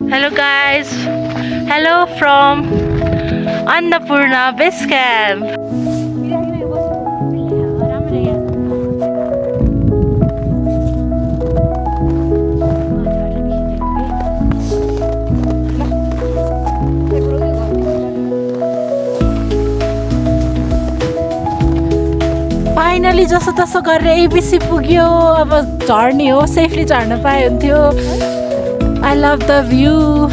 Hello guys, hello from Annapurna Base Camp. Finally जसो तसो गरेर एबिसी पुग्यो। अब झर्ने हो, सेफली झर्न पाए हुन्थ्यो। I love the view.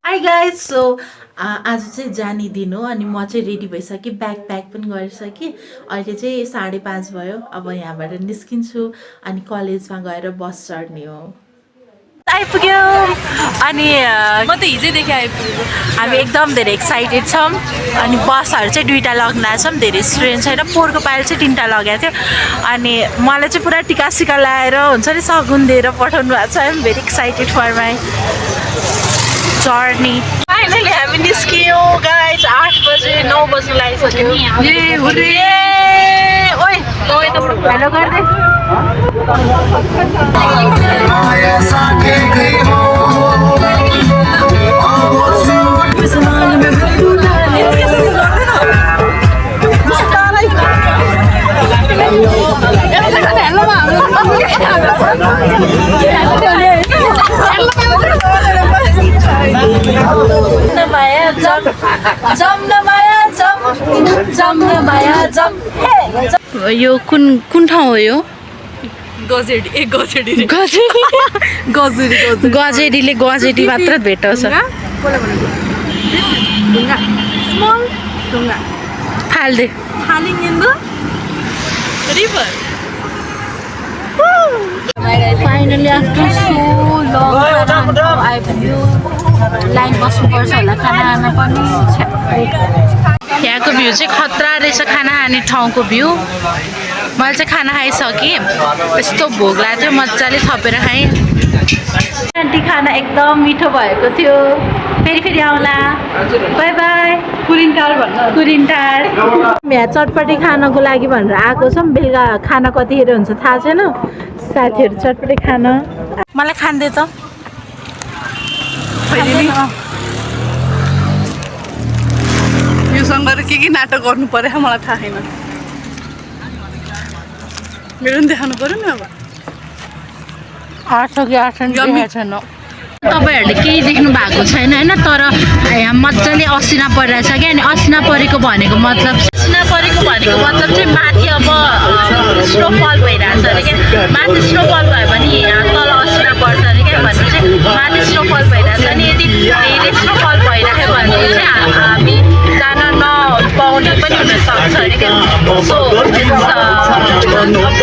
Hi guys, so आज चाहिँ जाने दिन हो अनि म चाहिँ रेडी भइसकेँ, ब्याग प्याक पनि गरिसकेँ। अहिले चाहिँ 5:30 भयो। अब यहाँबाट निस्किन्छु अनि कलेजमा गएर बस चढ्ने हो। आइपुग्यो अनि म त हिजैदेखि आइपुगेको। हामी एकदम धेरै एक्साइटेड छौँ अनि बसहरू चाहिँ 2टा लग्न छौँ। धेरै स्टुडेन्ट छैन, पोहोरको पालि चाहिँ 3टा लगेको थियो अनि मलाई चाहिँ पुरा टिका सिका लगाएर हुन्छ नि सगुन दिएर पठाउनु भएको छ। I'm very excited for my journey. Finally हामी निस्कियो गाइज। 8 बजे 9 बज्नु लागिसक्यो। हेलो गर्दै यो कुन ठाउँ हो यो? गजेडीले गजेडी मात्र भेटाउँछ। फाल्दे फाइनली आफ्टर सो लङ आइपुग्यो। लाइन बस्नुपर्छ होला खाना पनि। यहाँको भ्यू चाहिँ खतरा रहेछ, खाना खाने ठाउँको भ्यू। मैले चाहिँ खाना खाइसकेँ, यस्तो भोक लागेको थियो, मजाले थपेर खाएँ। आन्टी खाना एकदम मिठो भएको थियो। फेरि फेरि आउला। By by. कुरिन्टार यहाँ चटपटी खानको लागि भनेर आएको छौँ। बेलुका खाना कतिखेर हुन्छ थाहा छैन। साथीहरू चटपटी खाना मलाई खाँदै त योसँग के नाटक गर्नु पर्यो मलाई थाहा छैन। मेरो पनि देखाउनु पर्यो नि। अब 8 कि 8 छैन। तपाईँहरूले केही देख्नु भएको छैन होइन, तर यहाँ मजाले असिना परिरहेछ क्या। अनि असिना परेको भनेको मतलब चाहिँ माथि अब स्नोफल भइरहेछ अरे क्या। माथि स्नोफल भयो भने यहाँ तल असिना पर्छ अरे क्या। भने चाहिँ माथि स्नोफल भइरहेछ। अनि यदि धेरै स्नोफल भइराख्यो भने चाहिँ हामी जान नपाउने पनि हुनसक्छ अरे क्या। सो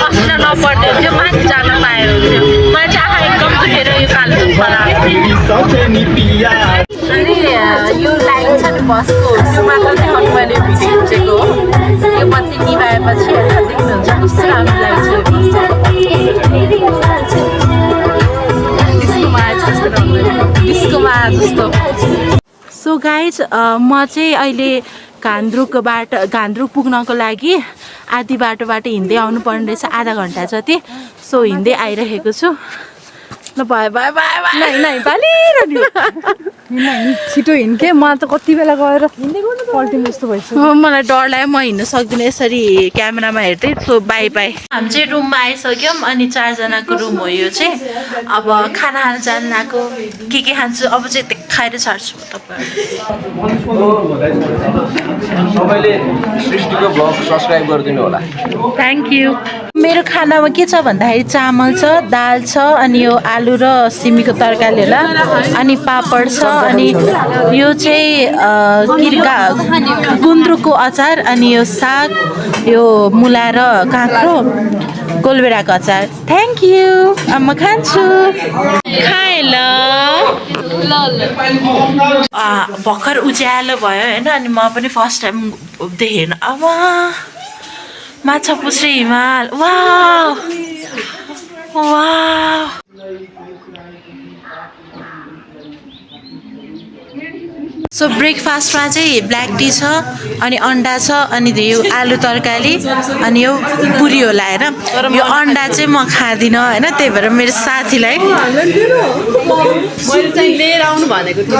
असिना नपर्ने हुन्थ्यो, माथि जान पाए हुन्थ्यो। मलाई चाहिँ आँखा एकदम दुखेर यो कालो अनि यो लाइन छ नि बसको, यो मात्र देखाउनु मैले भिडियो खिचेको हो। यो बत्ती निभाएपछि देख्नुहुन्छ कस्तो राम्रो लाग्छ। डिस्कोमा जस्तो। सो गाइज म चाहिँ अहिले घान्द्रुक पुग्नको लागि आधी बाटोबाट हिँड्दै आउनुपर्ने रहेछ, आधा घन्टा जति। सो हिँड्दै आइरहेको छु। ल भयो भयो भयो छिटो हिँड्के। मलाई त कति बेला गएर पल्टिनु जस्तो भइसक्यो। मलाई डर लाग्यो, म हिँड्न सक्दिनँ यसरी क्यामेरामा हेर्दै। So by by. हामी चाहिँ रुममा आइसक्यौँ अनि 4 जनाको रुम हो यो चाहिँ। अब खाना खान जानु आएको, के खान्छु अब चाहिँ देखाएर छाड्छु म सबैले सृष्टिको ब्लग सब्स्क्राइब गरिदिनु होला। Thank you. मेरो खानामा के छ भन्दाखेरि चामल छ, दाल छ, अनि यो आलु र सिमीको तरकारी होला, अनि पापड छ, अनि यो चाहिँ गुन्द्रुकको अचार, अनि यो साग, यो मुला र काँक्रो, कोलबेराको अचार। Thank you. अब म खान्छु। खाएँ ल। भर्खर उज्यालो भयो होइन, अनि म पनि फर्स्ट टाइम देखेन। अब माछा पुछ्रे हिमाल। Wow wow. सो ब्रेकफास्टमा चाहिँ ब्ल्याक टी छ अनि अन्डा छ अनि यो आलु तरकारी अनि यो पुरी होला होइन यो अन्डा चाहिँ म खाँदिनँ होइन त्यही भएर मेरो साथीलाई मैले चाहिँ लिएर आउनु भनेको थिएँ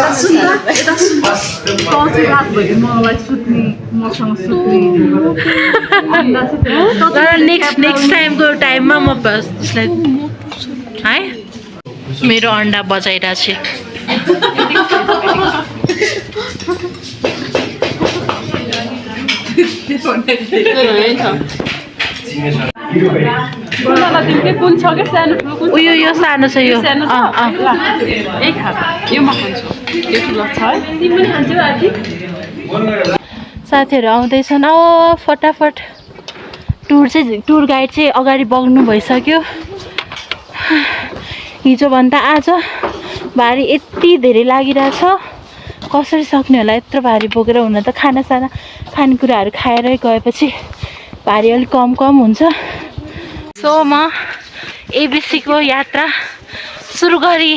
तर नेक्स्ट टाइमको टाइममा म उसलाई है मेरो अन्डा बजाइरहेको छु उयो यो सानो छ यो साथीहरू आउँदैछन् फटाफट टुर गाइड चाहिँ अगाडि बग्नु भइसक्यो हिजोभन्दा आज भारी यति धेरै लागिरहेछ कसरी सक्ने होला यत्रो भारी बोकेर हुन त खानेकुराहरू खाएरै गएपछि भारी अलिक कम हुन्छ सो म एबिसीको यात्रा सुरु गरी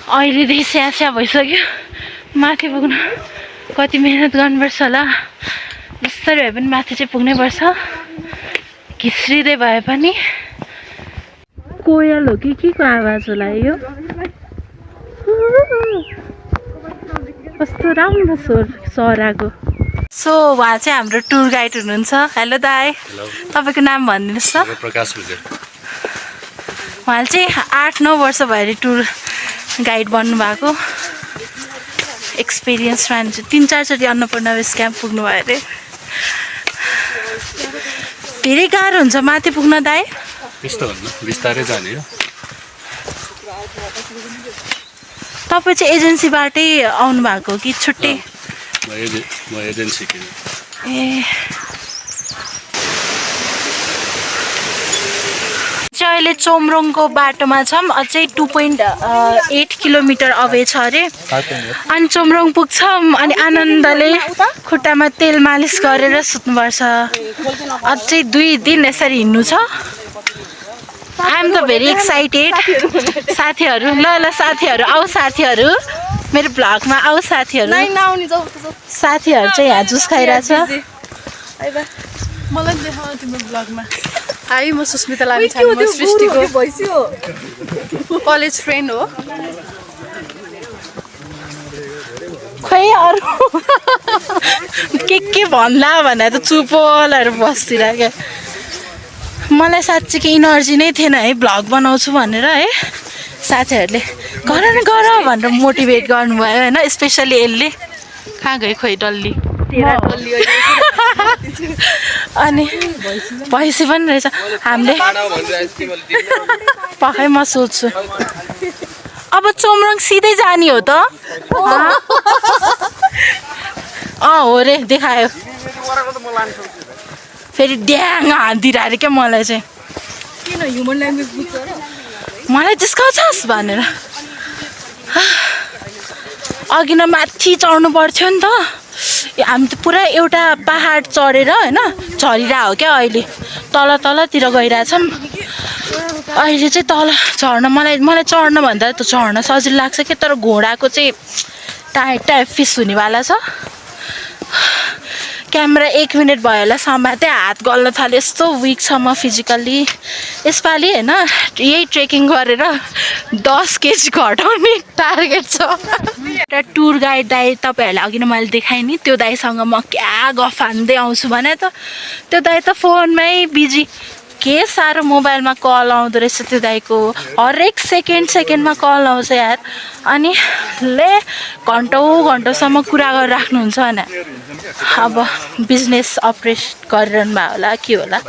अहिलेदेखि स्यास्या भइसक्यो माथि पुग्न कति मेहनत गर्नुपर्छ होला जसरी भए पनि माथि चाहिँ पुग्नै पर्छ घिस्रिँदै भए पनि कोयल हो कि के को आवाज होला यो कस्तो राम्रो चराको सो उहाँ चाहिँ हाम्रो टुर गाइड हुनुहुन्छ हेलो दाई तपाईँको नाम भनिदिनुहोस् त प्रकाश भुजेल उहाँले चाहिँ 8-9 वर्ष भएर टुर गाइड बन्नुभएको एक्सपिरियन्स मान्छ 3-4 चोटि अन्नपूर्ण बेस क्याम्प पुग्नुभयो अरे धेरै गाह्रो हुन्छ माथि पुग्न दाई त्यस्तो भन्नु बिस्तारै जाने हो तपाईँ चाहिँ एजेन्सीबाटै आउनु भएको कि छुट्टै म एजेन्सी किन ए चाहिँ अहिले चोमरोङको बाटोमा छौँ अझै 2.8 किलोमिटर अवे छ अरे अनि चोमरोङ पुग्छौँ अनि आनन्दले खुट्टामा तेल मालिस गरेर सुत्नुपर्छ अझै 2 दिन यसरी हिँड्नु छ I am the very excited साथीहरू ल साथीहरू आऊ साथीहरू मेरो भ्लगमा आऊ साथीहरू साथीहरू चाहिँ यहाँ जुस खाइरहेछ मलाई देखाउ तिम्रो ब्लगमा हाई म सुस्मिता लामिछाने म सृष्टिको कलेज फ्रेन्ड हो खोइ अरू के भन्ला भनेर त चुपोलहरू बस्दिरहेको मलाई साँच्चीकै इनर्जी नै थिएन है भ्लग बनाउँछु भनेर है साथीहरूले गर न गर भनेर मोटिभेट गर्नुभयो होइन स्पेसली यसले कहाँ गयो खोइ डल्ली अनि भैँसी पनि रहेछ हामीले पक्कै म सोध्छु अब चोमरोङ सिधै जाने हो त हो रे देखायो फेरि ड्याङ हान्दिरहेको अरे क्या मलाई चाहिँ किन ह्युमन ल्याङ्ग्वेज बुझ्छ मलाई जिस्काउँछस् भनेर अघि न माथि चढ्नु पर्थ्यो नि त हामी त पुरा एउटा पहाड चढेर होइन झरिरहेको क्या अहिले तलतिर गइरहेछौँ अहिले चाहिँ तल झर्न मलाई चढ्न भन्दा त झर्न सजिलो लाग्छ क्या तर घोडाको चाहिँ टाइप फिस हुनेवाला छ क्यामेरा 1 मिनट भयो होला समाते हात गल्न थाल्यो यस्तो विक छ म फिजिकल्ली यसपालि होइन यही ट्रेकिङ गरेर 10 केजी घटाउने टार्गेट छ एउटा टुर गाइड दाइ तपाईँहरूलाई अघि नै मैले देखाएँ नि त्यो दाइसँग म क्या गफ हान्दै आउँछु भने त त्यो दाइ त फोनमै बिजी के साह्रो मोबाइलमा कल आउँदो रहेछ त्यो दाइको हरेक सेकेन्डमा कल आउँछ यार अनि घन्टौँसम्म कुरा गरेर राख्नुहुन्छ भने अब बिजनेस अपरेट गरिरहनु भयो होला के होला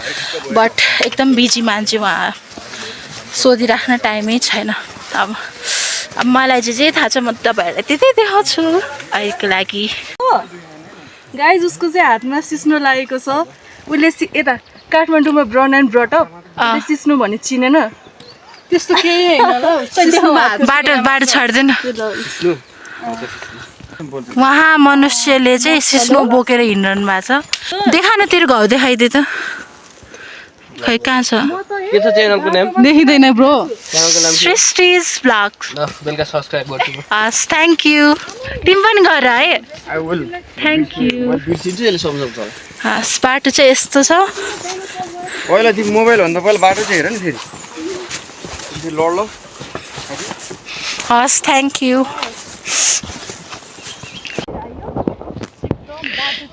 बट एकदम बिजी मान्छे उहाँ सोधिराख्न टाइमै छैन अब मलाई चाहिँ जे थाहा छ म तपाईँहरूलाई त्यतै देखाउँछु अहिलेको लागि गाइज उसको चाहिँ हातमा सिस्नो लागेको छ उसले यता काठमाडौँमा ब्रन एन्ड ब्रटअप सिस्नो भने चिनेन त्यस्तो केही होइन बाटो छाड्दैन उहाँ मनुष्यले चाहिँ सिस्नो बोकेर हिँड्नु भएको छ देखा न तेरो घाउ देखाइदिए त खै कहाँ छ के छ च्यानलको नाम देखिँदैन ब्रो च्यानलको नाम सृष्टिज ब्लग्स ल बेलुका सब्स्क्राइब गर्छु हस् थ्याङ्क यू तिमी पनि गर है आई विल थ्याङ्क यू म बिर्सिन्छु यसले सम्झाउँछ होला हस् बाटो चाहिँ यस्तो छ पहिला तिमी मोबाइल भन्दा पहिला बाटो चाहिँ हेर नि फेरि लड ल हस् thank you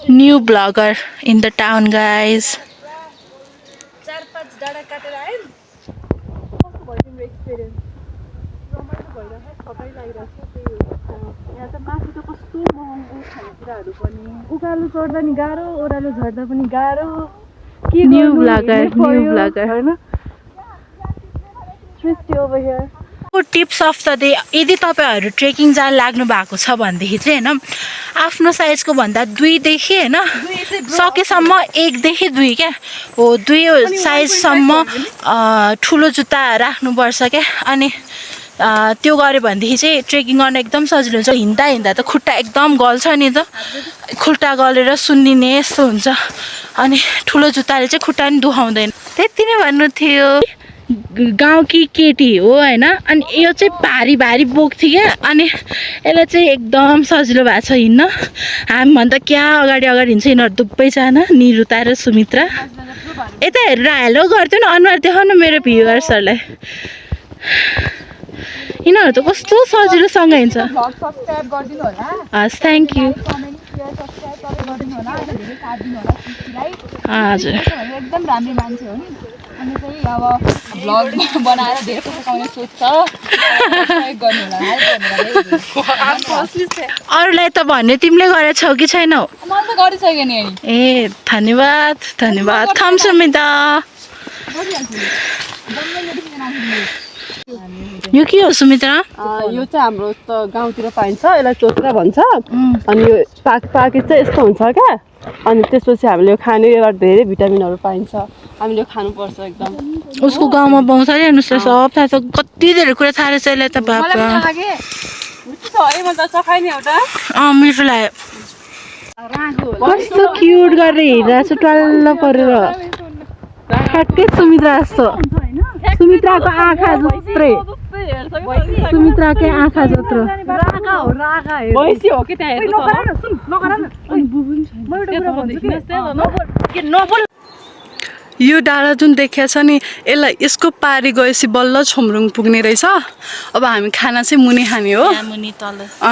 new bagger in the town guys 4-5 डाँडा काटेर आयौँ कस्तो भयो तिम्रो एक्सपिरियन्स रमाइलो भइरहेको छ सबै लागिरहेको छ त्यही हो यहाँ त माथि त कस्तो महँगो खानेकुराहरू पनि उकालो चढ्दा नि गाह्रो ओह्रालो झर्दा पनि गाह्रो के न्यू गर्नु, ब्लगर हिँड्नै पर्यो, न्यू ब्लगर होइन Srishti over here tips of the day यदि तपाईँहरू ट्रेकिङ जान लाग्नु भएको छ भनेदेखि चाहिँ होइन आफ्नो साइजको भन्दा 2 देखि होइन सकेसम्म 1 देखि 2 क्या हो 2 साइजसम्म ठुलो जुत्ता राख्नुपर्छ क्या अनि त्यो गऱ्यो भनेदेखि चाहिँ ट्रेकिङ गर्न एकदम सजिलो हुन्छ हिँड्दा हिँड्दा त खुट्टा एकदम गल्छ नि त खुट्टा गलेर सुन्निने यस्तो हुन्छ अनि ठुलो जुत्ताले चाहिँ खुट्टा पनि दुखाउँदैन त्यति नै भन्नु थियो गाउँकी केटी हो होइन अनि यो चाहिँ भारी भारी बोक्थ्यो क्या अनि यसलाई चाहिँ एकदम सजिलो भएको छ हिँड्न हामीभन्दा क्या अगाडि हिँड्छ यिनीहरू दुवैजना निरुता र सुमित्रा यता हेरेर हेलो गर्थ्यो नि अनुहार देखाउनु मेरो भ्युवर्सहरूलाई यिनीहरू त कस्तो सजिलोसँग हिँड्छ सब्सक्राइब गरिदिनु होला हस् thank you comment share subscribe गरिदिनु होला अनि धेरै साथ दिनु होला सृष्टिलाई हजुर एकदम राम्रो मान्छे हो नि अनि चाहिँ अब भ्लग बनाएर धेरै पैसा कमाउने सोध्छ सहयोग गर्नु होला अरूलाई त भन्यो तिमीले गरेछौ कि छैनौ मैले त गरिसकेँ नि ए धन्यवाद धन्यवाद खम सुमिता यो के हो सुमित्रा यो चाहिँ हाम्रो त गाउँतिर पाइन्छ यसलाई चोत्रा भन्छ अनि यो पाके चाहिँ यस्तो हुन्छ क्या अनि त्यसपछि हामीले यो खाने यसबाट धेरै भिटामिनहरू पाइन्छ हामीले यो खानुपर्छ एकदम उसको गाउँमा पाउँछ अरे हेर्नुहोस् त सब थाहा छ कति धेरै कुरा थाहा रहेछ यसलाई त बाबा मिठो लाग्यो कस्तो क्युट गरेर हिँडिरहेको छु टल्ल परेर ठ्याक्कै सुमित्रा जस्तो सुमित्राको आँखा जत्रै सुमित्राकै आँखा जत्रो यो डाँडा जुन देखिया छ नि यसलाई यसको पारी गएपछि बल्ल छोमरुङ पुग्ने रहेछ अब हामी खाना चाहिँ मुनि खाने हो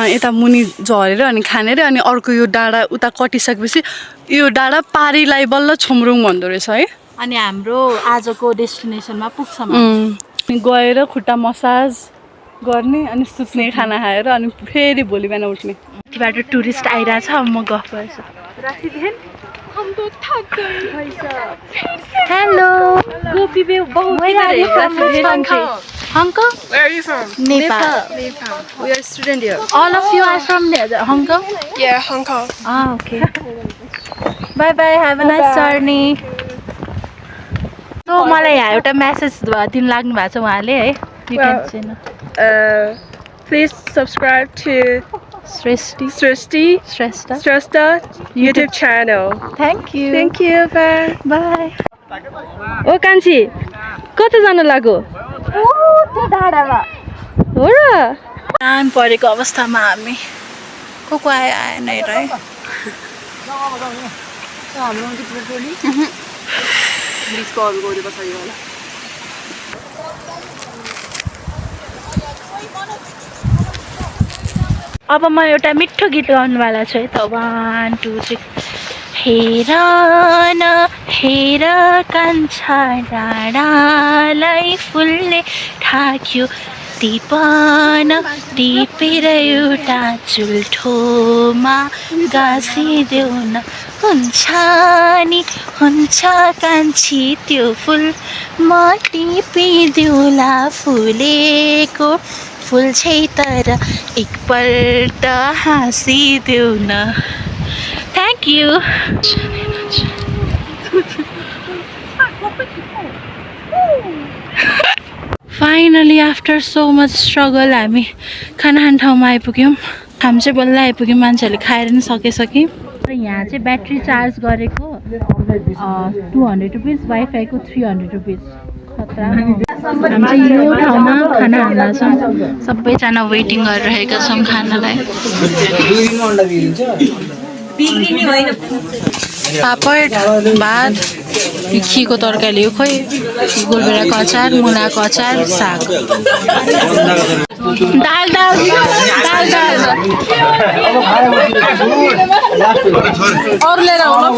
यता मुनि झरेर अनि खाने रे अनि अर्को यो डाँडा उता कटिसकेपछि यो डाँडा पारीलाई बल्ल छोमरुङ भन्दो रहेछ है अनि हाम्रो आजको डेस्टिनेसनमा पुग्छ गएर खुट्टा मसाज गर्ने अनि सुत्ने खाना खाएर अनि फेरि भोलि बिहान उठ्ने यतिबाट टुरिस्ट आइरहेछ अब म गफ गर्छु hello Hong Kong? Where are you from? Nepal. We are student here. All of you are from Hong Kong? Yeah, Hong Kong. Ah, okay. Bye bye. Have a nice journey. So, मलाई यहाँ एउटा message दिन लाग्नु भएको छ उहाँले है Please subscribe to Srishta YouTube channel. Thank you. Thank you. Bye. Bye. ओ कान्छी कता जानु लाग्यो त्यो डाँडामा हो र कान परेको अवस्थामा हामी को आएन है अब म एउटा मिठो गीत गाउनुवाला छु है त 1 2 3 हेर न हेर कान्छा डाँडालाई फुलले ढाक्यो टिपेर एउटा चुल्ठोमा गाँसिदेऊ न हुन्छ कान्छी त्यो फुल म टिपिदेऊला फुलेको फुल छै तर एकपल्ट हाँसिदेऊ न Thank you. Finally, after so much struggle, हामी खाना खाने ठाउँमा आइपुग्यौँ हामी चाहिँ बल्ल आइपुग्यौँ मान्छेहरूले खाएर नि सकिसक्यो यहाँ चाहिँ ब्याट्री चार्ज गरेको 200 रुपिस, वाइफाईको 300 रुपिस। खतरा। हामी चाहिँ यो ठाउँमा खाना हाल्न छौँ। सबैजना वेटिङ गरिरहेका छौँ खानालाई। पापड, भात, खीको तरकारी हो, खोइ गोलभेडाको अचार, मुलाको अचार, साग, दाल दाल दाल दाल अरू लिएर आउनु।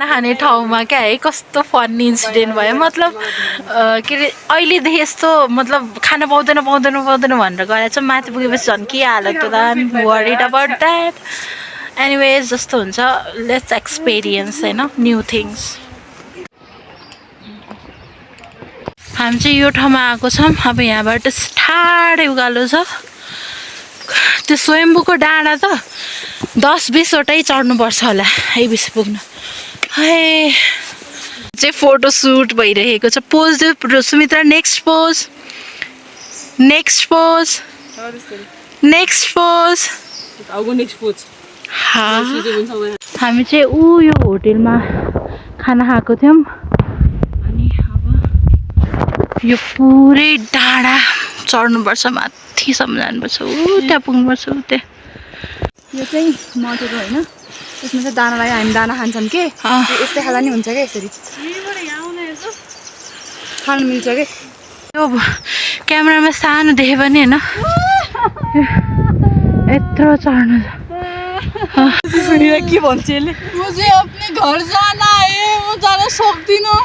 नखाने ठाउँमा क्या है कस्तो फनी इन्सिडेन्ट भयो। मतलब के अरे अहिलेदेखि यस्तो मतलब खाना पाउँदैन पाउँदैन पाउँदैन भनेर गएर चाहिँ माथि पुगेपछि झन् के हालत होला। Worried about that. एनिवेज जस्तो हुन्छ, लेट्स एक्सपिरियन्स होइन न्यू थिङ्स। हामी चाहिँ यो ठाउँमा आएको छौँ। अब यहाँबाट ठाडै उकालो छ। त्यो स्वयम्भूको डाँडा त 10-20वटै चढ्नुपर्छ होला यही बिच पुग्नु। है चाहिँ फोटो सुट भइरहेको छ। Pose they Sumitra. Next pose, next pose, next pose. हामी चाहिँ यो होटेलमा खाना खाएको थियौँ। अनि अब यो पुरै डाँडा चढ्नुपर्छ, माथिसम्म जानुपर्छ, त्यहाँ पुग्नुपर्छ। त्यहाँ यो चाहिँ मटरको होइन, त्यसमा चाहिँ दाना लाग्यो। हामी दाना खान्छौँ के यस्तै खाँदा नि हुन्छ क्या, यसरी खानु मिल्छ कि। यो क्यामेरामा सानो देख्यो भने होइन यत्रो चढ्नु छ। के भन्छ यसले? म चाहिँ आफ्नै घर जान आएँ, म जान सक्दिनँ।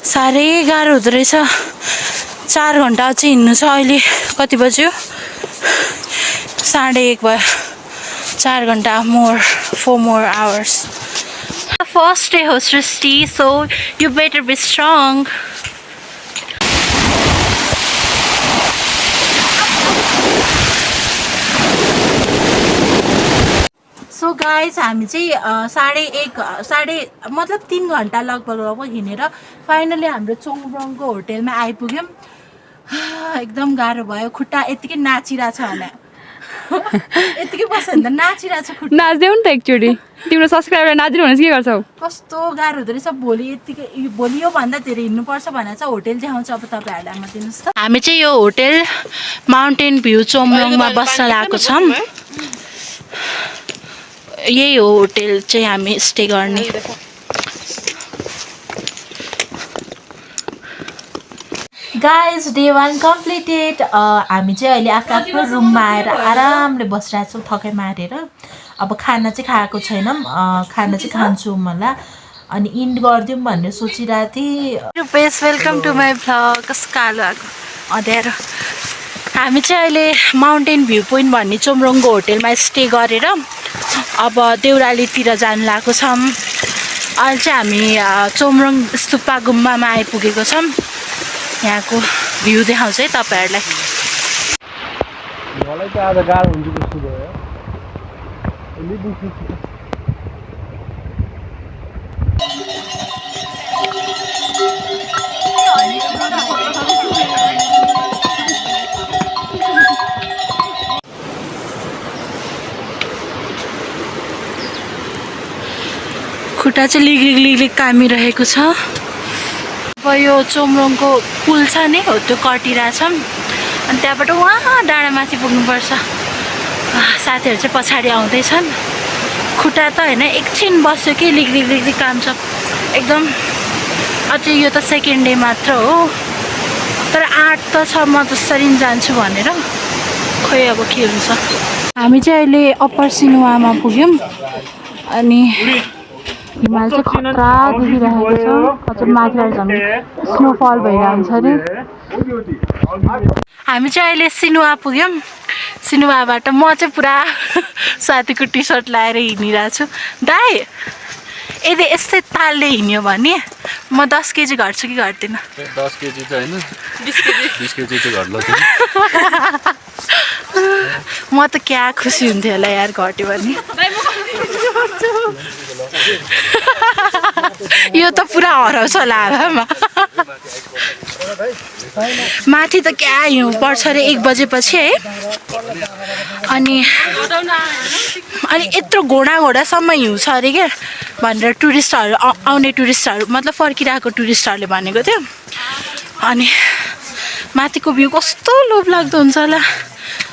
साह्रै गाह्रो हुँदो रहेछ। 4 घन्टा चाहिँ हिँड्नु छ। अहिले कति बज्यो? 1:30 भयो। 4 घन्टा more, 4 more hours. The first day हो सृष्टि, so you better be strong. So guys, हामी चाहिँ 3 घन्टा लगभग हिँडेर फाइनली हाम्रो चोङब्रोङको होटेलमा आइपुग्यौँ। एकदम गाह्रो भयो। खुट्टा यतिकै नाचिरहेछ होला। यतिकै बस्यो भने त नाचिरहेछ खुट्टा। नाच्देऊ नि त एकचोटि। तिम्रो सब्सक्राइबरलाई नाच्दिनु भने के गर्छौ? कस्तो गाह्रो हुँदो रहेछ। भोलि योभन्दा धेरै हिँड्नुपर्छ भनेर चाहिँ होटेल देखाउँछ। अब तपाईँहरूलाई म दिनुहोस् त। हामी चाहिँ यो होटेल माउन्टेन भ्यू चोङब्रोङमा बस्न लागेको छौँ। यही हो होटेल चाहिँ हामी स्टे गर्ने। Guys day 1 completed. हामी चाहिँ अहिले आफ्नो रुममा आएर आरामले बसिरहेछौँ थकाइ मारेर। अब खाना चाहिँ खाएको छैनौँ, खाना चाहिँ खान्छौँ होला। अनि इन्ड गरिदिउँ भनेर सोचिरहेको थिएँ। Best welcome to my vlog. कस्तो कालो आएको अँध्यारो। हामी चाहिँ अहिले माउन्टेन भ्यू पोइन्ट भन्ने चोङब्रोङको होटेलमा स्टे गरेर अब देउरालीतिर जानु लागेको छौँ। अहिले चाहिँ हामी चोङब्रोङ स्तुपा गुम्बामा आइपुगेको छौँ। यहाँको भ्यू देखाउँछ है तपाईँहरूलाई। खुट्टा चाहिँ लिग्लिग कामिरहेको छ। अब यो चोङब्रोङको पुल छ नि हो त्यो कटिरहेछौँ। अनि त्यहाँबाट वहाँ डाँडामाथि पुग्नुपर्छ। साथीहरू चाहिँ पछाडि आउँदैछन्। खुट्टा त होइन एकछिन बस्यो कि लिग्लिग काम छ एकदम। अझै यो त सेकेन्ड डे मात्र हो, तर 8 त छ। म जसरी जान्छु भनेर खोइ अब के हुन्छ। हामी चाहिँ अहिले अप्पर सिनुवामा पुग्यौँ। अनि हिमाल चाहिँ खतरा देखिरहेको छ। अझ माथिबाट झन् स्नोफल भइरहन्छ अरे। हामी चाहिँ अहिले सिनुवा पुग्यौँ। सिनुवाबाट म चाहिँ पुरा साथीको टी सर्ट लाएर हिँडिरहेको छु। दाइ यदि यस्तै तालले हिँड्यो भने म 10 केजी घट्छु कि घट्दिनँ 10 केजी चाहिँ होइन 20 केजी चाहिँ घट्ला म त क्या खुसी हुन्थ्यो होला यार घट्यो भने यो त पुरा हराउँछ होला हावामा माथि त क्या हिउँ पर्छ अरे 1 बजेपछि है अनि यत्रो घोडासम्म हिउँ छ अरे क्या भनेर टुरिस्टहरू आउने टुरिस्टहरू मतलब फर्किरहेको टुरिस्टहरूले भनेको थियो अनि माथिको भ्यू कस्तो लोभलाग्दो हुन्छ होला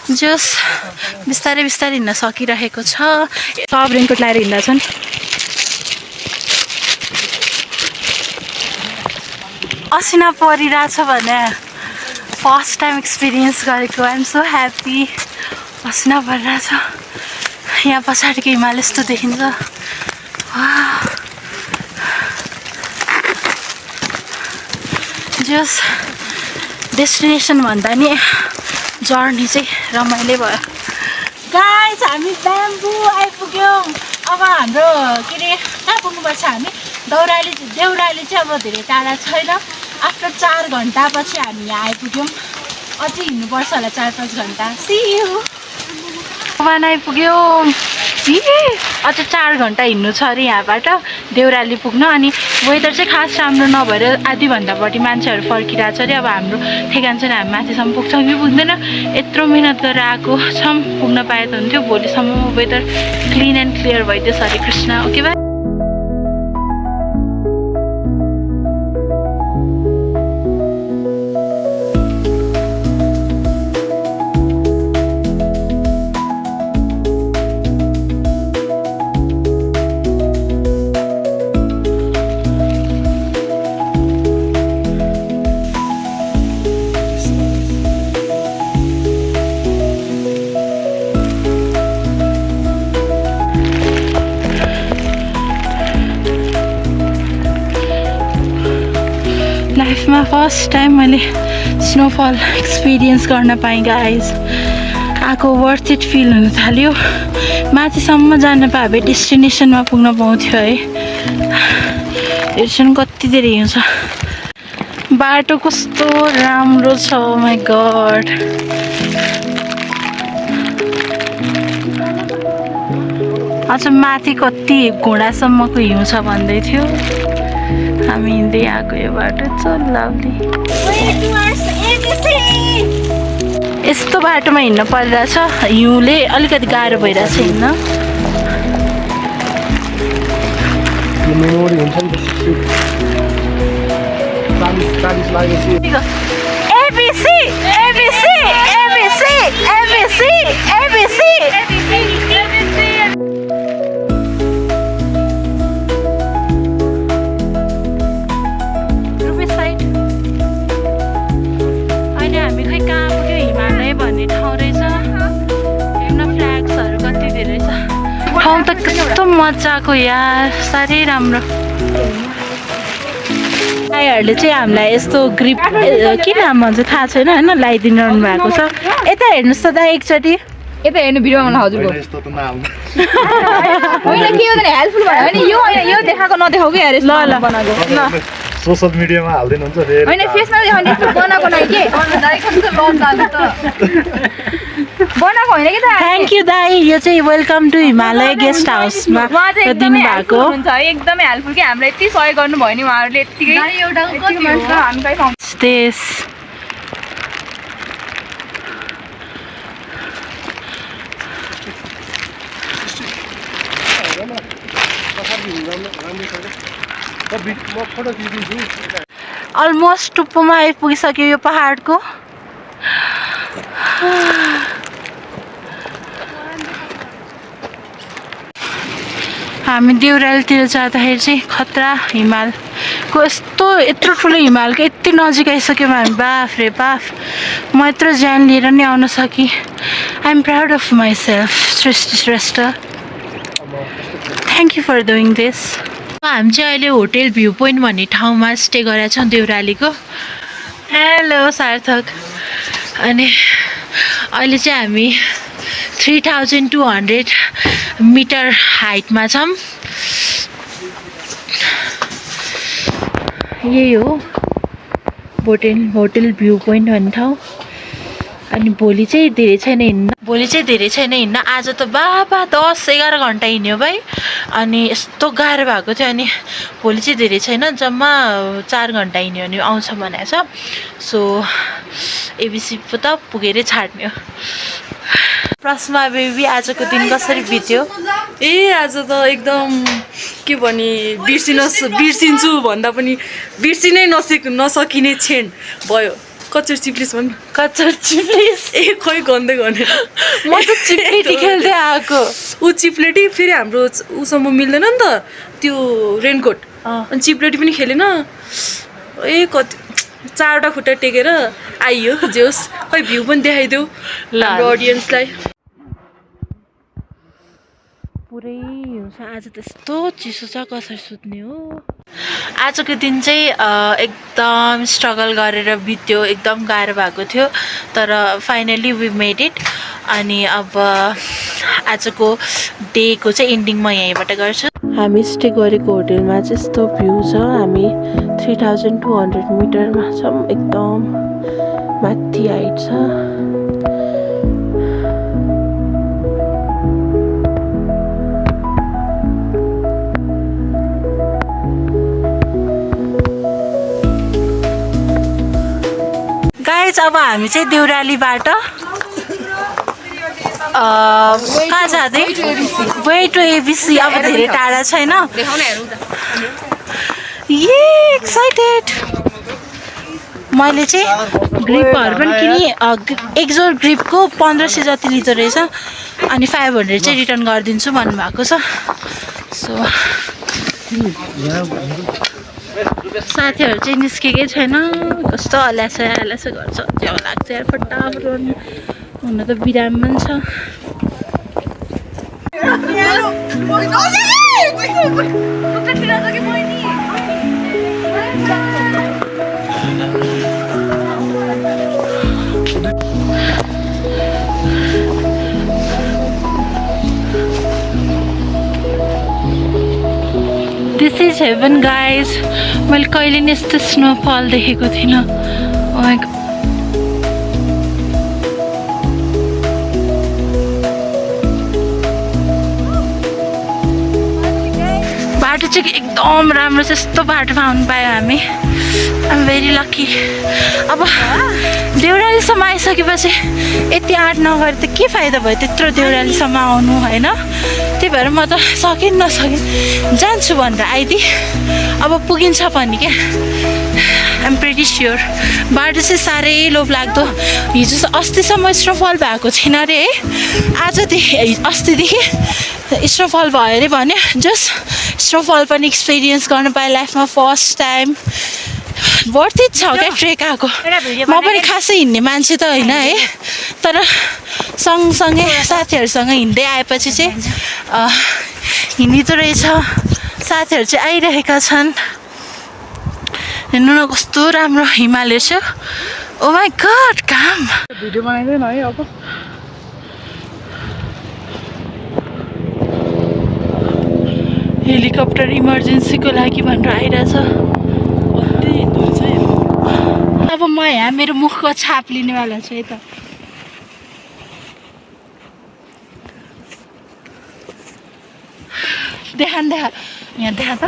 जस बिस्तारै बिस्तारै हिँड्न सकिरहेको छ सब रेनकोट लगाएर हिँड्दा छन् असिना परिरहेछ भने फर्स्ट टाइम एक्सपिरियन्स गरेको आइ एम सो ह्याप्पी असिना परिरहेछ यहाँ पछाडिको हिमाल यस्तो देखिन्छ जस डेस्टिनेसन भन्दा नि जर्नी चाहिँ रमाइलो भयो गाइस हामी ब्याम्बु आइपुग्यौँ अब हाम्रो के अरे कहाँ पुग्नुपर्छ हामी देउराली चाहिँ अब धेरै टाढा छैन आफ्टर 4 घन्टापछि हामी यहाँ आइपुग्यौँ अझै हिँड्नुपर्छ होला 4-5 घन्टा सी यू कमान आइपुग्यौँ अझै 4 घन्टा हिँड्नु छ अरे यहाँबाट देउराली पुग्न अनि वेदर चाहिँ खास राम्रो नभएर आधीभन्दा बढी मान्छेहरू फर्किरहेको छ अरे अब हाम्रो ठेगान चाहिँ हामी माथिसम्म पुग्छौँ कि पुग्दैन यत्रो मिहिनेत गरेर आएको छौँ पुग्न पाए त हुन्थ्यो भोलिसम्म वेदर क्लिन एन्ड क्लियर भइदियोस् हरे कृष्ण ओके बाई लाइफमा फर्स्ट टाइम मैले स्नोफल एक्सपिरियन्स गर्न पाएँ गाइज आएको वर्थ इट फिल हुन थाल्यो माथिसम्म जान पाए भए डेस्टिनेसनमा पुग्न पाउँथ्यो है हेर्छन् कति धेरै हिउँ छ बाटो कस्तो राम्रो छ माई गड अझ माथि कति घोडासम्मको हिउँ छ भन्दै थियो हामी हिँड्दै आएको यो बाटो सो लभली यस्तो बाटोमा हिँड्न परिरहेछ हिउँले अलिकति गाह्रो भइरहेछ हिँड्न ठाउँ त कस्तो मजाको यार साह्रै राम्रो भाइहरूले चाहिँ हामीलाई यस्तो ग्रिप के नाम भन्छ थाहा छैन होइन लगाइदिनु भएको छ यता हेर्नुहोस् त दा एकचोटि यता हेर्नु भिडियोमा हजुरको होइन के हो हेल्पफुल भयो भने यो देखाएको नदेखाएको यार ल बनाएको ल सोशल मिडियामा हाल्दैन हुन्छ होइन फेसमा देखाउने यस्तो बनाएको नै के बनाएको होइन कि त थ्याङ्क यू दाई यो चाहिँ वेलकम टु हिमालय गेस्ट हाउसमा दिनुभएको हुन्छ है एकदमै हेल्पफुल कि हामीलाई यति सहयोग गर्नुभयो नि उहाँहरूले यतिकै हामी कहीँ पाउँछ त्यस अलमोस्ट टुप्पोमा आइपुगिसक्यो यो पहाडको हामी देउरालीतिर जाँदाखेरि चाहिँ खतरा हिमालको यत्रो ठुलो हिमालको यति नजिक आइसक्यौँ हामी बाफ रे बाफ म यत्रो ज्यान लिएर नि आउन सकेँ I am proud of myself Shrestha thank you for doing this हामी चाहिँ अहिले होटेल भ्यू पोइन्ट भन्ने ठाउँमा स्टे गरेका छौँ देउरालीको हेलो सार्थक अनि अहिले चाहिँ हामी 3200 मिटर हाइटमा छौँ यही हो होटल भ्यू पोइन्ट भन्ने ठाउँ। अनि भोलि चाहिँ धेरै छैन हिँड्न। आज त बाबा 10-11 घन्टा हिँड्यो भाइ। अनि यस्तो गाह्रो भएको थियो। अनि भोलि चाहिँ धेरै छैन, जम्मा 4 घन्टा हिँड्यो भने आउँछ भनेको छ। सो एबिसी पो त पुगेरै छाड्ने हो। प्रश्नमा बेबी आजको दिन कसरी बित्यो? आज त एकदम के भने बिर्सिन्छु भन्दा पनि बिर्सिनै नसकिने क्षण भयो। कचर चिप्लिस भन्नु। कचर चिप्लिस खै गन्दै गर्ने म त चिप्लेटी खेल्दै आएको। ऊ चिप्लेटी फेरि हाम्रो उसँग मिल्दैन नि त त्यो रेनकोट। अनि चिप्लेटी पनि खेलेन। कति 4वटा खुट्टा टेकेर आइयो। जे होस् खै भ्यू पनि देखाइदेऊ हाम्रो अडियन्सलाई। पुरै हिउँछ आज त यस्तो चिसो छ, कसरी सुत्ने हो। आजको दिन चाहिँ एकदम स्ट्रगल गरेर बित्यो। एकदम गाह्रो भएको थियो, तर फाइनली वी मेड इट। अनि अब आजको डेको चाहिँ एन्डिङ म यहीँबाट गर्छु। हामी स्टे गरेको होटेलमा चाहिँ यस्तो भ्यू छ। हामी 3200 मिटरमा छौँ, एकदम माथि हाइट छ। गाइज अब हामी चाहिँ देउरालीबाट कहाँ जाँदै? Way to ABC. अब धेरै टाढा छैन। एक्साइटेड। मैले चाहिँ ग्रिपहरू पनि किनेँ। एक जोर ग्रिपको 1500 जति लिँदो रहेछ। अनि 500 चाहिँ रिटर्न गरिदिन्छु भन्नुभएको छ। सो साथीहरू चाहिँ निस्केकै छैन। कस्तो हल्लाछ गर्छ, त्यो लाग्छ यार। फटाफट हुन त बिराम पनि छ। This is heaven guys. मैले कहिले नि यस्तो स्नोफल देखेको थिइनँ। बाटो चाहिँ एकदम राम्रो छ। यस्तो बाटोमा आउनु पायो हामी। I'm very lucky. अब देउरालीसम्म आइसकेपछि यति आँट नगरे त के फाइदा भयो त्यत्रो देउरालीसम्म आउनु, होइन? त्यही भएर म त नसकिन् जान्छु भनेर आइदिएँ। अब पुगिन्छ पनि क्या। I'm pretty sure. बाटो चाहिँ साह्रै लोभलाग्दो। अस्तिसम्म स्नोफल भएको थिएन अरे है। अस्तिदेखि स्नोफल भयो अरे भन्यो। जस्ट स्नोफल पनि एक्सपिरियन्स गर्नु पाएँ लाइफमा फर्स्ट टाइम। वर्थ इट छ क्या ट्रेक आएको। म पनि खासै हिँड्ने मान्छे त होइन है, तर सँगसँगै साथीहरूसँग हिँड्दै आएपछि चाहिँ हिँडिँदो रहेछ। साथीहरू चाहिँ आइरहेका छन्। हेर्नु न कस्तो राम्रो हिमालय छ। ओ माई गड, घाम। भिडियो बनाइदैन है अब? हेलिकप्टर इमर्जेन्सीको लागि भनेर आइरहेछ। अब म यहाँ मेरो मुखको छाप लिनेवाला छु है त। देखा यहाँ देखा त।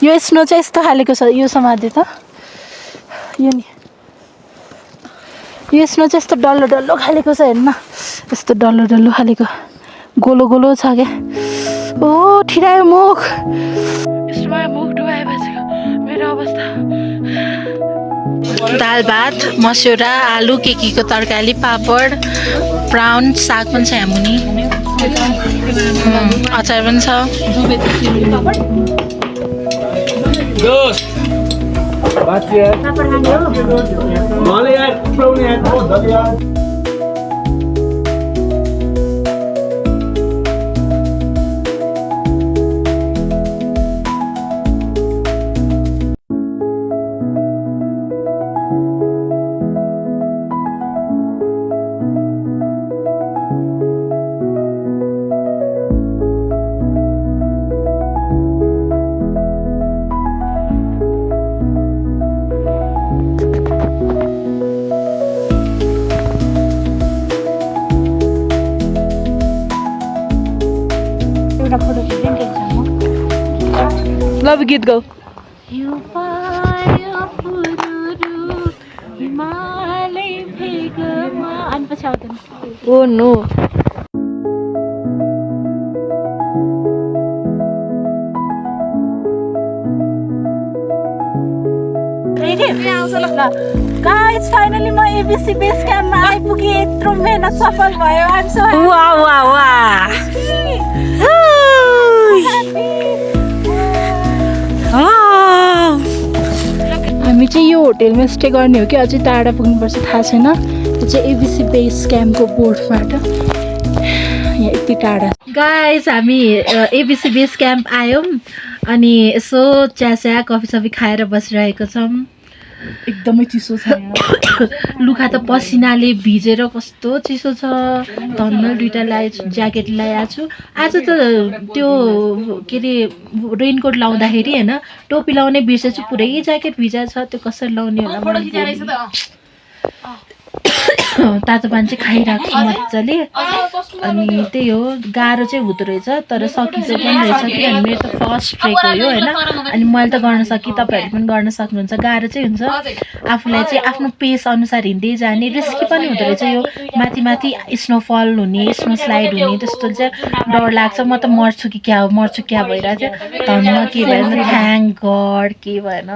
यो स्नो चाहिँ यस्तो खालेको छ। यो समाधि त यो नि, यो स्नो चाहिँ यस्तो डल्लो डल्लो खालेको छ। हेर्न यस्तो डल्लो डल्लो खालेको गोलो गोलो छ क्या। ओ ठिरायो मुख। यस्तोमा मुख डुबाएपछि मेरो अवस्था। दाल भात, मस्यौरा, आलु, केकीको तरकारी, पापड, ब्राउन साग पनि छ यहाँ मुनि। अचार पनि छ। लभ गीत गाऊ यो पायो फुरुरु हिमालय भेगमा अनि पछि आउँदैन ओ नो गाइस फाइनली म एबिसी बेस क्याम्पमा आइपुगेँ यत्रो मेहनत सफल भयो आइ एम सो हामी चाहिँ यो होटेलमा स्टे गर्ने हो कि अझै टाढा पुग्नुपर्छ थाहा छैन यो चाहिँ एबिसी बेस क्याम्पको बोर्डबाट यहाँ यति टाढा गाइस हामी एबिसी बेस क्याम्प आयौँ अनि यसो चिया कफी सफी खाएर बसिरहेको छौँ एकदमै चिसो छ यहाँ लुगा त पसिनाले भिजेर कस्तो चिसो छ धन्न दुइटा ल्याएछु ज्याकेट ल्याएको छु आज त त्यो के अरे रेनकोट लाउँदाखेरि होइन टोपी लाउने बिर्सेछु पुरै ज्याकेट भिजाएको छ त्यो कसरी लाउने होला तातो पानी चाहिँ खाइरहेको छु मजाले अनि त्यही हो गाह्रो चाहिँ हुँदो रहेछ तर सकिँदो पनि रहेछ किनभने मेरो त फर्स्ट ट्रेक हो यो होइन अनि मैले त गर्न सकेँ तपाईँहरूले पनि गर्न सक्नुहुन्छ गाह्रो चाहिँ हुन्छ आफूलाई चाहिँ आफ्नो पेस अनुसार हिँड्दै जाने रिस्की पनि हुँदो रहेछ यो माथि माथि स्नोफल हुने स्नो स्लाइड हुने त्यस्तो चाहिँ डर लाग्छ म त मर्छु कि क्या भइरहेको थियो धन्न के भएन थ्याङ्क गड के भएन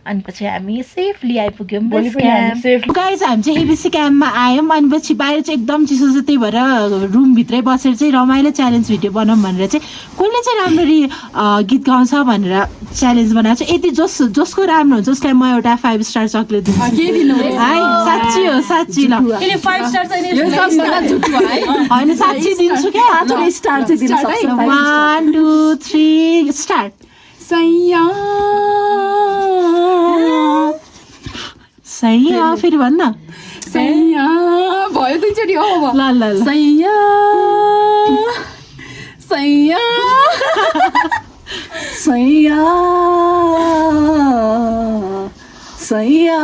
अनि पछि हामी सेफली आइपुग्यौँ गाइस हामी चाहिँ एबिसी क्याम्पमा आयौँ अनि पछि बाहिर चाहिँ एकदम चिसो छ त्यही भएर रुमभित्रै बसेर चाहिँ रमाइलो च्यालेन्ज भिडियो बनाऊँ भनेर चाहिँ कसले चाहिँ राम्ररी गीत गाउँछ भनेर च्यालेन्ज बनाएको छ यति जसको राम्रो हुन्छ उसलाई म एउटा 5 स्टार चक्लेट दिन्छु है साँच्ची हो साँच्ची ल होइन साँच्ची दिन्छु क्या 1 2 3 स्टार्ट सैया फेरि भन्न सैया भयो दुईचोटि हो ल ल ल सैया सैया सैया सैया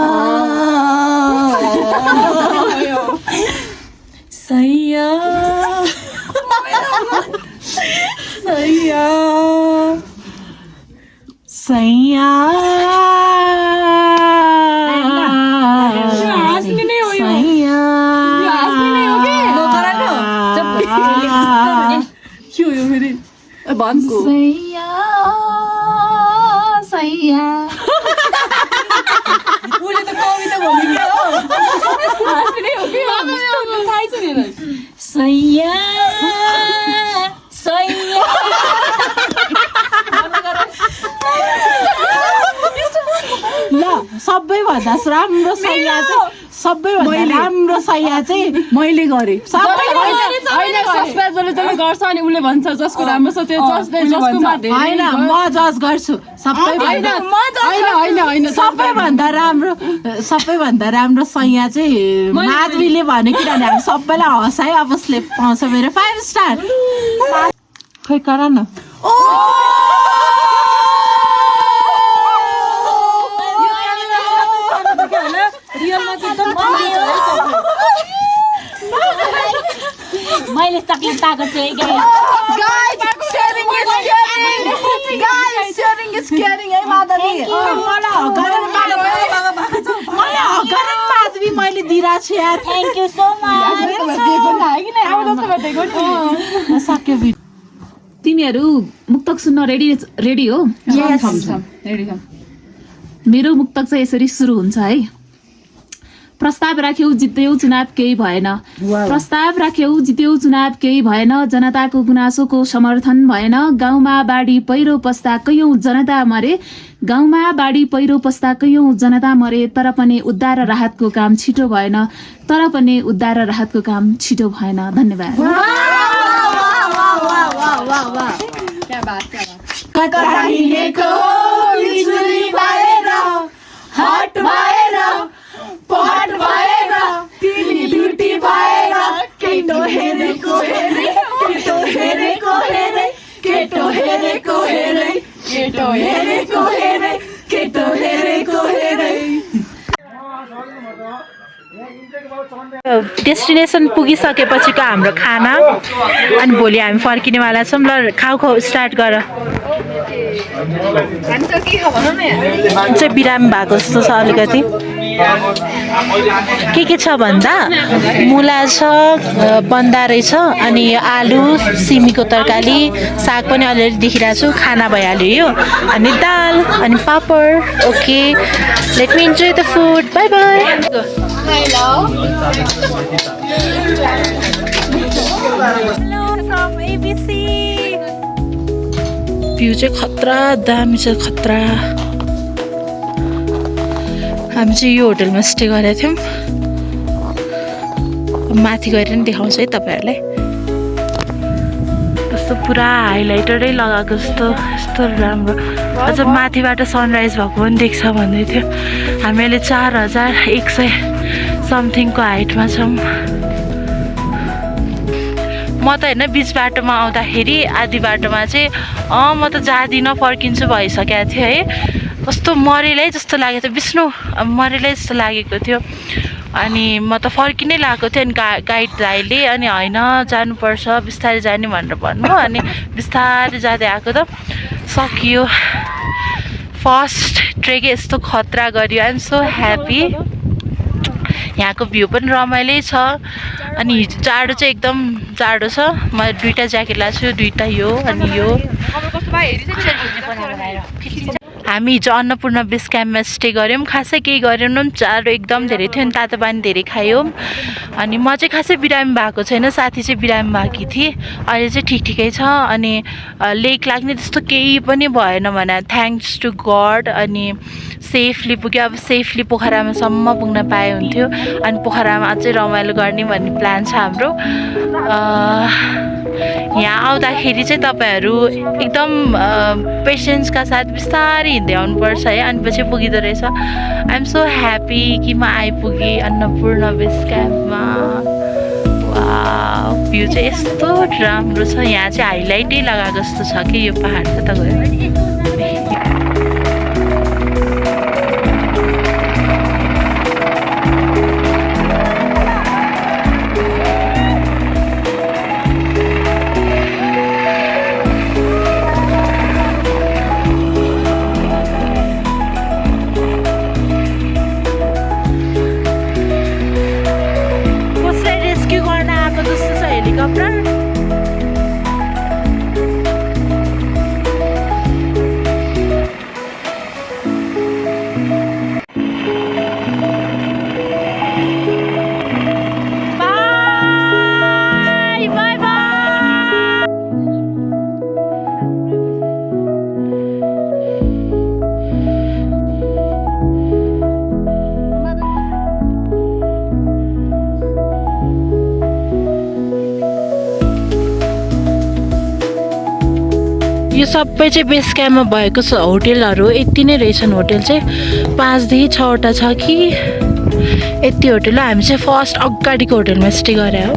सैया सैया सैया भन्छु सैया सैया उले त कविता भनेको हो हाँस्ने हो कि थाहै छैन सैया सैया ल सबैभन्दा राम्रो सैया चाहिँ सबैभन्दा राम्रो सैया चाहिँ मैले गरेँ सबैले जसले गर्छ अनि उसले भन्छ जसको राम्रो छ त्यो जसको होइन म जज गर्छु सबैभन्दा राम्रो सैया चाहिँ माधवीले भन्यो किनभने हामी सबैलाई हँसायो अब उसले पाउँछ मेरो 5 स्टार खै गर न मैले चक्लेट पाएको चाहिँ माधवी मैले दिइरहेको छु यार थ्याङ्क यू सो मच सक्यो तिमीहरू मुक्तक सुन्न रेडी हो रेडी छ मेरो मुक्तक चाहिँ यसरी सुरु हुन्छ है प्रस्ताव राख्यौ जित्यौ चुनाव केही भएन प्रस्ताव राख्यौ जित्यौ चुनाव केही भएन जनताको गुनासोको समर्थन भएन गाउँमा बाढी पहिरो पस्दा कैयौं जनता मरे गाउँमा बाढी पहिरो पस्दा कैयौं जनता मरे तर पनि उद्धार र राहतको काम छिटो भएन धन्यवाद पट भएर तिमी ड्युटी भएर केटो हेरेको हेरे केटो हेरेको हेरे केटो हेरेको हेरे केटो हेरेको हेरे केटो हेरेको हेरे डेस्टिनेसन पुगिसकेपछिको हाम्रो खाना अनि भोलि हामी फर्किनेवाला छौँ। ल खाऊ स्टार्ट गर। चाहिँ बिरामी भएको जस्तो छ अलिकति। के छ भन्दा मुला छ, बन्दा रहेछ, अनि यो आलु सिमीको तरकारी, साग पनि अलिअलि देखिरहेको छु। खाना भइहाल्यो यो, अनि दाल अनि पापड। Okay, let me enjoy the food. Bye bye. View चाहिँ खतरा दामी छ, खतरा। हामी चाहिँ यो होटलमा स्टे गरेका थियौँ। माथि गएर नि देखाउँछु है तपाईँहरूलाई। कस्तो पुरा हाइलाइटरै लगाएको जस्तो, यस्तो राम्रो। अझ माथिबाट सनराइज भएको पनि देख्छ भन्दै थियो। हामी अहिले 4100 समथिङको हाइटमा छौँ। म त होइन बिच बाटोमा आउँदाखेरि आधी बाटोमा चाहिँ म त जाँदिनँ फर्किन्छु भइसकेको थियो है। कस्तो मरेलै जस्तो लागेको थियो, विष्णु मरेलै जस्तो लागेको थियो। अनि म त फर्किनै लागेको थियो। अनि गाइड दाइले अनि होइन जानुपर्छ, बिस्तारै जाने भनेर भन्नु। अनि बिस्तारै जाँदै आएको त सकियो। फर्स्ट ट्रेकै यस्तो खतरा गरियो। I am so happy. यहाँको भ्यू पनि रमाइलै छ। अनि जाडो चाहिँ एकदम जाडो छ। म 2टा ज्याकेट लगाएको छु, 2टा यो अनि यो। हामी हिजो अन्नपूर्ण बेस क्याम्पमा स्टे गऱ्यौँ। खासै केही गरेनौँ, जाडो एकदम धेरै थियो। अनि तातो पानी धेरै खायौँ। अनि म चाहिँ खासै बिरामी भएको छैन, साथी चाहिँ बिरामी भएकी थिए। अहिले चाहिँ ठिकै छ। अनि लेक लाग्ने त्यस्तो केही पनि भएन भने थ्याङ्क्स टु गड। अनि सेफली पुग्यो। अब सेफली पोखरामासम्म पुग्न पाए हुन्थ्यो। अनि पोखरामा अझै रमाइलो गर्ने भन्ने प्लान छ हाम्रो। यहाँ आउँदाखेरि चाहिँ तपाईँहरू एकदम पेसेन्सका साथ बिस्तारै हिँड्दै आउनुपर्छ है। अनि पछि पुगिँदो रहेछ। आइ एम सो ह्याप्पी कि म आइपुगेँ अन्नपूर्ण बेस क्याम्पमा। वाउ, भ्यू चाहिँ यस्तो राम्रो छ। यहाँ चाहिँ हाइलाइटै लगाएको जस्तो छ कि यो पाहाड त गयो। यो सबै चाहिँ बेस क्याम्पमा भएको होटेलहरू यति नै रहेछन्। होटेल चाहिँ 5 देखि 6वटा छ कि यति होटेल हो। हामी चाहिँ फर्स्ट अगाडिको होटेलमा स्टे गरे हो।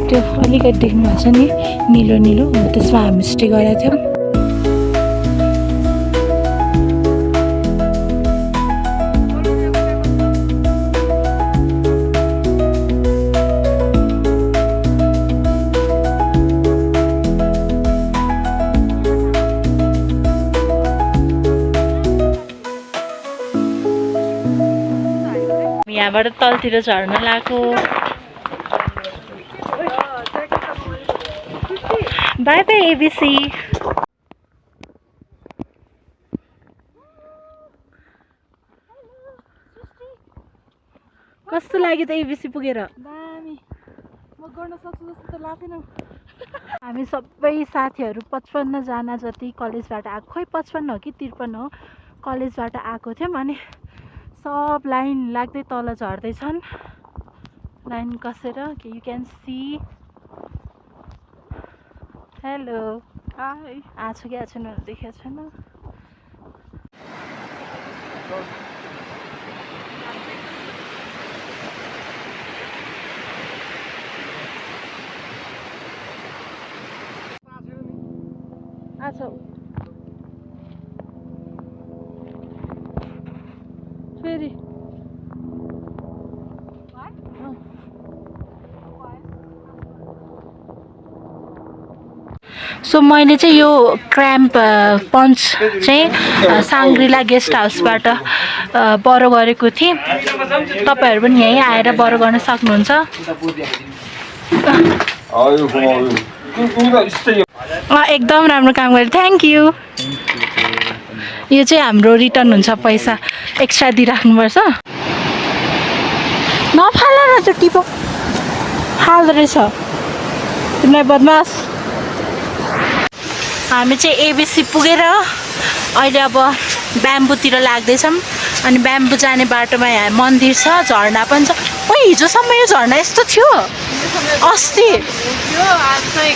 त्यो अलिकति देख्नु भएको छ नि निलो निलो, त्यसमा हामी स्टे गरेका थियौँ। यहाँबाट तलतिर झर्न लाग्यो। By by ABC. कस्तो लाग्यो त एबिसी पुगेर? दामी। म गर्न सक्छु जस्तो त लाग्दैन। हामी सबै साथीहरू 55 जना जति कलेजबाट आएको, खोइ 55 हो कि 53 हो, कलेजबाट आएको थियौँ। अनि सब लाइन लाग्दै तल झर्दैछन्। लाइन कसेर के you can see. Hello, hi. आएको कि आएको छैन देखेको छैन। आएको फेरि सो मैले चाहिँ यो क्र्याम्प पन्च चाहिँ साङ्ग्रिला गेस्ट हाउसबाट बरो गरेको थिएँ। तपाईँहरू पनि यहीँ आएर बरो गर्न सक्नुहुन्छ। एकदम राम्रो काम गरे, थ्याङ्क यू। यो चाहिँ हाम्रो रिटर्न हुन्छ, पैसा एक्स्ट्रा दिइराख्नुपर्छ। नफाल न त्यो टिपो फाल्दो रहेछ तिमीलाई बदमास। हामी चाहिँ एबिसी पुगेर अहिले अब ब्याम्बूतिर लाग्दैछौँ। अनि ब्याम्बू जाने बाटोमा यहाँ मन्दिर छ, झरना पनि छ। हिजोसम्म यो झरना यस्तो थियो? अस्ति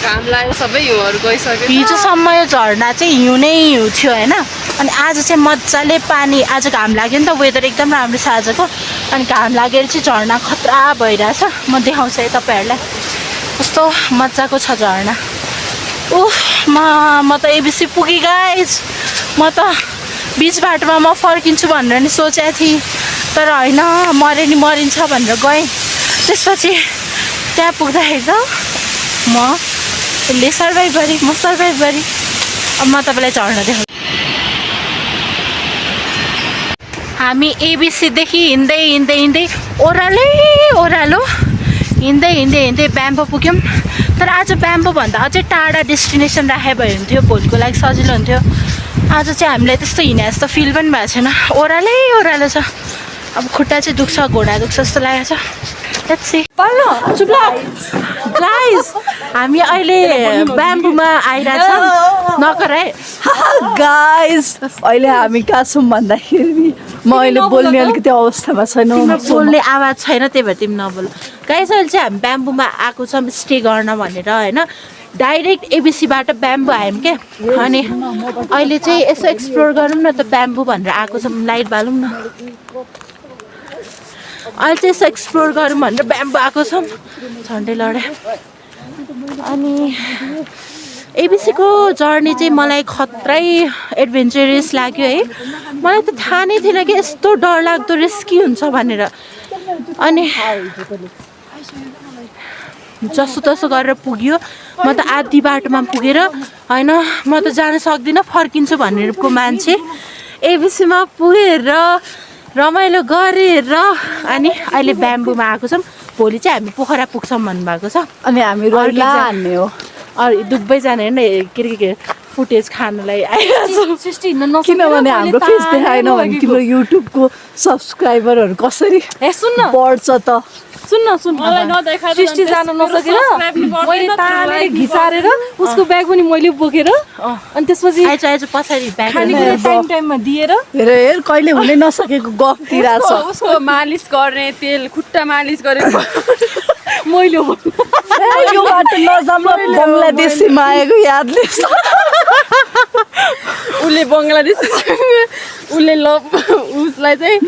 घाम लाग्यो, सबै हिउँहरू गइसक्यो। हिजोसम्म यो झरना चाहिँ हिउँ नै हिउँ थियो होइन। अनि आज चाहिँ मजाले पानी, आज घाम लाग्यो नि त, वेदर एकदम राम्रो छ आजको। अनि घाम लागेर चाहिँ झरना खतरा भइरहेछ। म देखाउँछु है तपाईँहरूलाई, कस्तो मजाको छ झरना। म त एबिसी पुगेँ गाइज। म त बिच बाटोमा म फर्किन्छु भनेर नि सोचेको थिएँ, तर होइन, मरे नि मरिन्छ भनेर गएँ। त्यसपछि त्यहाँ पुग्दाखेरि त म सर्भाइभ गरेँ, म सर्भाइभ गरेँ। अब म तपाईँलाई झर्ना देखाउँछु। हामी एबिसीदेखि हिँड्दै हिँड्दै हिँड्दै ओह्रालो हिँड्दै ब्याम्बो पुग्यौँ। तर आज ब्याम्बोभन्दा अझै टाढा डेस्टिनेसन राखे भए हुन्थ्यो, भोलिको लागि सजिलो हुन्थ्यो। आज चाहिँ हामीलाई त्यस्तो हिँडे जस्तो फिल पनि भएको छैन, ओह्रालो छ। अब खुट्टा चाहिँ दुख्छ, घोडा दुख्छ जस्तो लागेको छ। Let's see. गाइस हामी अहिले ब्याम्बोमा आइरहेछौँ। नकर है गाइस, अहिले हामी कहाँ छौँ भन्दाखेरि म अहिले बोल्ने अलिकति अवस्थामा छैन, बोल्ने आवाज छैन, त्यही भएर तिमी नबोल। गाइस अहिले चाहिँ हामी ब्याम्बोमा आएको छौँ स्टे गर्न भनेर होइन। डाइरेक्ट एबिसीबाट ब्याम्बो आयौँ क्या। अनि अहिले चाहिँ यसो एक्सप्लोर गरौँ न त ब्याम्बो भनेर आएको छौँ। लाइट बालौँ न, अहिले चाहिँ यसो एक्सप्लोर गरौँ भनेर ब्याम्बो आएको छौँ। झन्डै लडे। अनि एबिसीको जर्नी चाहिँ मलाई खत्रै एडभेन्चरस लाग्यो है। मलाई त थाहा नै थिएन कि यस्तो डरलाग्दो रिस्की हुन्छ भनेर। अनि जसोतसो गरेर पुग्यो। म त आधी बाटोमा पुगेर होइन, म त जान सक्दिनँ, फर्किन्छु भनेरको मान्छे एबिसीमा पुगेर रमाइलो गरेर अनि अहिले ब्याम्बोमा आएको छौँ। भोलि चाहिँ हामी पोखरा पुग्छौँ भन्नुभएको छ। अनि हामी रोइला हान्ने हो। अरू दुबईजना हेर्न के फुटेज खानलाई आइरहेको छ। किनभने हाम्रो फेस देखाएन भने तिम्रो युट्युबको सब्सक्राइबरहरू कसरी बढ्छ त। मलाई नदेखाएर सृष्टि जान नसकेर मैले तानेर घिसारेर उसको ब्याग पनि मैले बोकेर अनि त्यसपछि आज पछाडि ब्याग खानेकुरा टाइममा दिएर हेर कहिले हुनै नसकेको गफतिर छ। उसको मालिस गर्ने तेल खुट्टा मालिस गरेर मैले यो बाटो नजाम, बङ्गलादेशीमा आएको यादले उसले बङ्गलादेश उसले उसलाई चाहिँ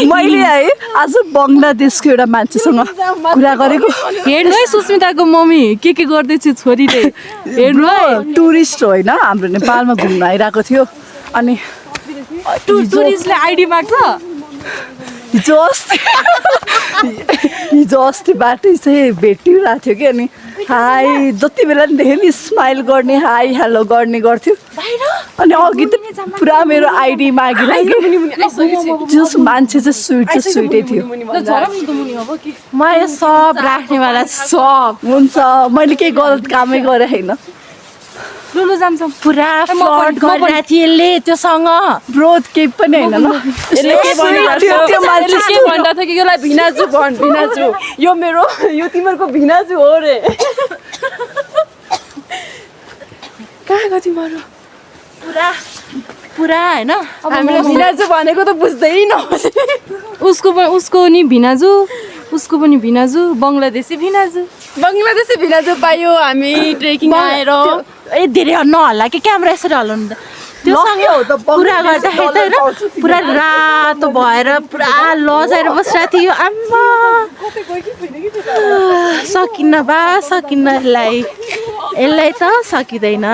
मैले है आज बङ्गलादेशको एउटा मान्छेसँग कुरा गरेको। हेर्नु है सुस्मिताको मम्मी के गर्दैछ छोरीले, हेर्नु है। टुरिस्ट होइन, हाम्रो नेपालमा घुम्न आइरहेको थियो। अनि टुरिस्टले आइडी माग्छ। हिजो अस्तिबाटै चाहिँ भेटिरहेको थियो कि। अनि हाई जति बेला नि देखेँ नि स्माइल गर्ने, हाई हेलो गर्ने गर्थ्यो। अनि अघि त पुरा मेरो आइडी मागिरहेको। जस मान्छे चाहिँ स्विटै थियो। म यो सब राख्नेवाला सब हुन्छ, मैले केही गलत कामै गरेँ होइन। लुलु जान्छौँ पुरा फ्लड गरिरहेको थियो यसले त्योसँग। ब्रोथ केही पनि होइन ल। त्यो मान्छे के भन्दा थियो कि यसलाई भिनाजु भिनाजु, यो मेरो यो तिमीहरूको भिनाजु हो रे। कहाँ गयो तिमीहरू? पुरा होइन। हामीले भिनाजु भनेको त बुझ्दैन। उसको नि भिनाजु, उसको पनि भिनाजु, बङ्गलादेशी भिनाजु पायो। हामी ट्रेकिङ आएर धेरै नहल्ला कि क्यामेरा यसरी हल्लाउनु त। त्योसँग पुरा गर्दाखेरि त होइन पुरा रातो भएर पुरा लजाएर बसिरहेको थियो। आम्मा सकिन्न यसलाई त सकिँदैन।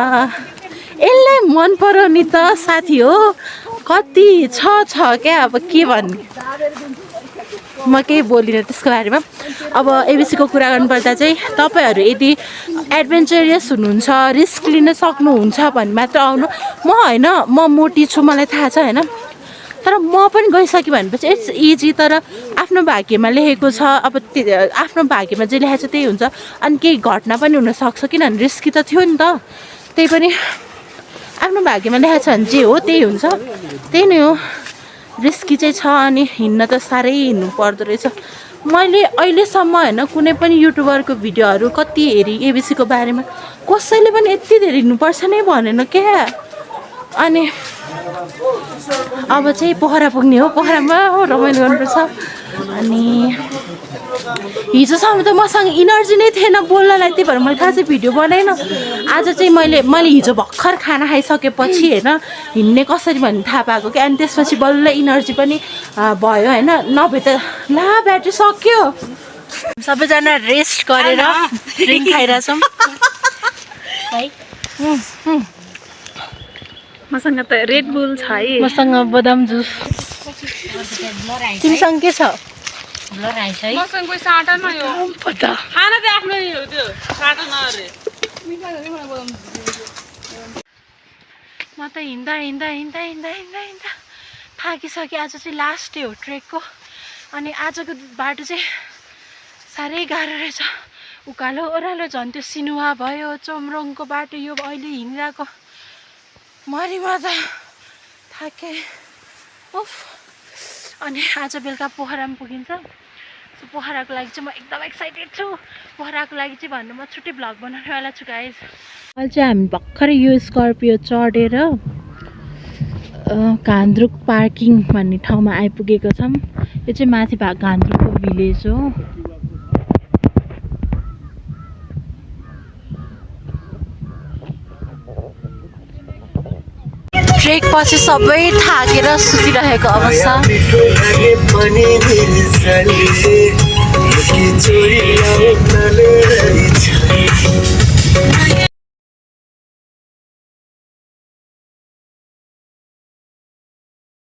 यसलाई मन पराउने त साथी हो कति छ क्या। अब के भन्ने म केही बोलिनँ त्यसको बारेमा। अब एबिसीको कुरा गर्नुपर्दा चाहिँ तपाईँहरू यदि एडभेन्चरियस हुनुहुन्छ, रिस्क लिन सक्नुहुन्छ भने मात्र आउनु। म होइन, म मोटी छु, मलाई थाहा छ होइन, तर म पनि गइसकेँ भनेपछि इट्स इजी। तर आफ्नो भाग्यमा लेखेको छ, अब आफ्नो भाग्यमा जे लेखेको छ त्यही हुन्छ। अनि केही घटना पनि हुनसक्छ, किनभने रिस्की त थियो नि त। त्यही पनि आफ्नो भाग्यमा लेखेको छ भने जे हो त्यही हुन्छ, त्यही नै हो। रिस्की चाहिँ छ, अनि हिँड्न त साह्रै हिँड्नु पर्दो रहेछ। मैले अहिलेसम्म होइन कुनै पनि युट्युबरको भिडियोहरू कति हेरेँ एबिसीको बारेमा, कसैले पनि यति धेरै हिँड्नुपर्छ नै भनेन क्या। अनि अब चाहिँ पोखरा पुग्ने हो, पोखरामा रमाइलो गर्नुपर्छ। अनि हिजोसम्म त मसँग इनर्जी नै थिएन बोल्नलाई, त्यही भएर मैले खासै भिडियो बनाएन। आज चाहिँ मैले हिजो भर्खर खाना खाइसकेपछि होइन हिँड्ने कसरी भन्ने थाहा पाएको क्या। अनि त्यसपछि बल्ल इनर्जी पनि भयो होइन, नभए त ला ब्याट्री सक्यो। सबैजना रेस्ट गरेर ड्रिङ्क खाइरहेछौँ है। मसँग त रेड बुल छ है। मसँग बदाम जुस। तिमीसँग के छ? मसँग कोही साटा न यो खाना त आफ्नो हो, त्यो साटा नअरे। म त हिँड्दा हिँड्दा हिँड्दा हिँड्दा हिँड्दा हिँड्दा थाकिसकेँ। आज चाहिँ लास्ट डे हो ट्रेकको। अनि आजको बाटो चाहिँ साह्रै गाह्रो रहेछ। उकालो ओह्रालो, झन् त्यो सिनुवा भयो, चोमरोङको बाटो यो अहिले हिँडिरहेको मरिमा त थाकेँ उफ। अनि आज बेलुका पोखरामा पुगिन्छ। सो पोखराको लागि चाहिँ म एकदम एक्साइटेड छु। पोखराको लागि चाहिँ भन्नु म छुट्टै भ्लग बनाउनेवाला छु गाइस। अहिले चाहिँ हामी भर्खरै यो स्कर्पियो चढेर घान्द्रुक पार्किङ भन्ने ठाउँमा आइपुगेको छौँ। यो चाहिँ माथि घान्द्रुकको भिलेज हो। ट्रेक पछि सबै थाकेर सुतिरहेको अवस्था।